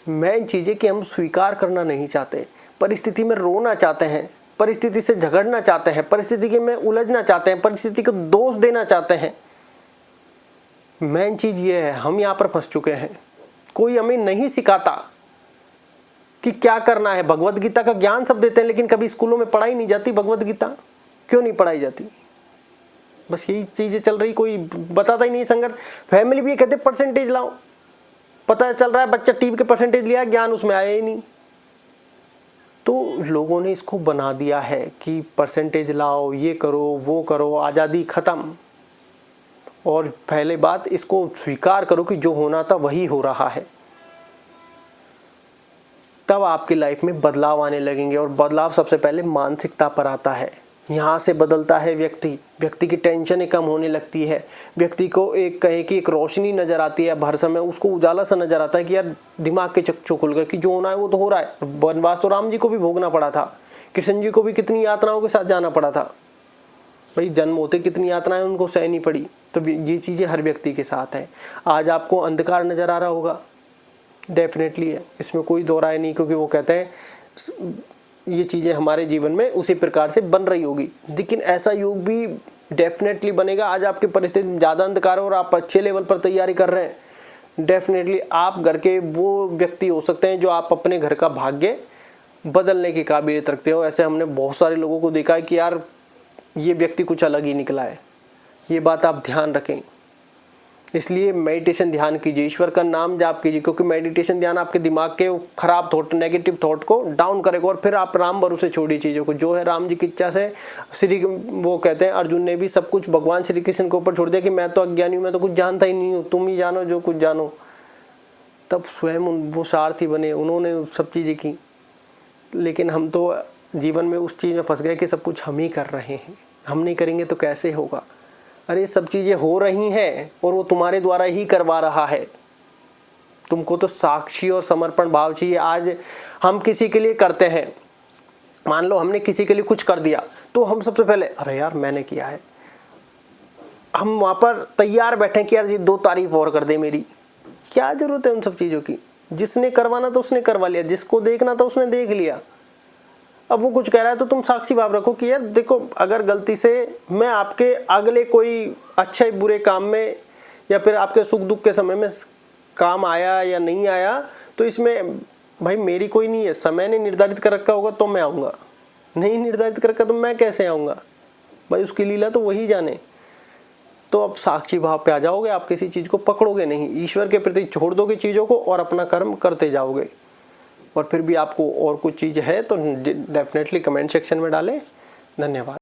Main चीज़ है कि हम स्वीकार करना नहीं चाहते, परिस्थिति में रोना चाहते हैं, परिस्थिति से झगड़ना चाहते हैं, परिस्थिति के में उलझना चाहते हैं, परिस्थिति को दोष देना चाहते हैं। मेन चीज़ ये है, हम यहाँ पर फंस चुके हैं। कोई हमें नहीं सिखाता कि क्या करना है। भगवत गीता का ज्ञान सब देते हैं, लेकिन कभी स्कूलों में पढ़ाई नहीं जाती भगवत गीता। क्यों नहीं पढ़ाई जाती? बस यही चीज़ें चल रही, कोई बताता ही नहीं। संघर्ष फैमिली भी ये कहते परसेंटेज लाओ, पता चल रहा है बच्चा टीवी के परसेंटेज लिया, ज्ञान उसमें आया ही नहीं। तो लोगों ने इसको बना दिया है कि परसेंटेज लाओ, ये करो, वो करो, आज़ादी खत्म। और पहले बात, इसको स्वीकार करो कि जो होना था वही हो रहा है, तब आपकी लाइफ में बदलाव आने लगेंगे। और बदलाव सबसे पहले मानसिकता पर आता है। यहाँ से बदलता है व्यक्ति की टेंशनें कम होने लगती है, व्यक्ति को एक कहे कि एक रोशनी नजर आती है, हर समय उसको उजाला सा नजर आता है कि यार दिमाग के चकचो खुल गए कि जो होना है वो तो हो रहा है। वनवास तो राम जी को भी भोगना पड़ा था, कृष्ण जी को भी कितनी यातनाओं के साथ जाना पड़ा था भाई, जन्म होते कितनी यातनाएं उनको सहनी पड़ी। तो ये चीज़ें हर व्यक्ति के साथ है। आज आपको अंधकार नजर आ रहा होगा, डेफिनेटली है, इसमें कोई दो राय नहीं, क्योंकि वो कहते हैं ये चीज़ें हमारे जीवन में उसी प्रकार से बन रही होगी। लेकिन ऐसा युग भी डेफिनेटली बनेगा। आज आपकी परिस्थिति ज़्यादा अंधकार है और आप अच्छे लेवल पर तैयारी कर रहे हैं, डेफिनेटली आप घर के वो व्यक्ति हो सकते हैं जो आप अपने घर का भाग्य बदलने की काबिलियत रखते हो। ऐसे हमने बहुत सारे लोगों को देखा है कि यार ये व्यक्ति कुछ अलग ही निकला है। ये बात आप ध्यान रखें। इसलिए मेडिटेशन ध्यान कीजिए, ईश्वर का नाम जाप कीजिए, क्योंकि मेडिटेशन ध्यान आपके दिमाग के खराब थॉट, नेगेटिव थॉट को डाउन करेगा। और फिर आप राम भरोसे छोड़िए चीज़ों को। जो है राम जी की इच्छा से वो कहते हैं अर्जुन ने भी सब कुछ भगवान श्री कृष्ण के ऊपर छोड़ दिया कि मैं तो अज्ञानी हूँ, मैं तो कुछ जानता ही नहीं हूँ, तुम ही जानो जो कुछ जानो। तब स्वयं वो सारथी बने, उन्होंने सब चीज़ें की। लेकिन हम तो जीवन में उस चीज़ में फंस गए कि सब कुछ हम ही कर रहे हैं, हम नहीं करेंगे तो कैसे होगा। अरे सब चीज़ें हो रही हैं और वो तुम्हारे द्वारा ही करवा रहा है। तुमको तो साक्षी और समर्पण भाव चाहिए। आज हम किसी के लिए करते हैं, मान लो हमने किसी के लिए कुछ कर दिया, तो हम सबसे पहले अरे यार मैंने किया है, हम वहाँ पर तैयार बैठे कि यार ये 2 तारीफ और कर दे मेरी। क्या जरूरत है उन सब चीज़ों की? जिसने करवाना तो उसने करवा लिया, जिसको देखना तो उसने देख लिया। अब वो कुछ कह रहा है तो तुम साक्षी भाव रखो कि यार देखो, अगर गलती से मैं आपके अगले कोई अच्छे बुरे काम में या फिर आपके सुख दुख के समय में काम आया या नहीं आया, तो इसमें भाई मेरी कोई नहीं है। समय ने निर्धारित कर रखा होगा तो मैं आऊँगा, नहीं निर्धारित कर रखा तो मैं कैसे आऊँगा भाई? उसकी लीला तो वही जाने। तो अब साक्षी भाव पे आ जाओगे, आप किसी चीज़ को पकड़ोगे नहीं, ईश्वर के प्रति छोड़ दोगे चीज़ों को और अपना कर्म करते जाओगे। और फिर भी आपको और कुछ चीज़ है तो डेफिनेटली कमेंट सेक्शन में डालें। धन्यवाद।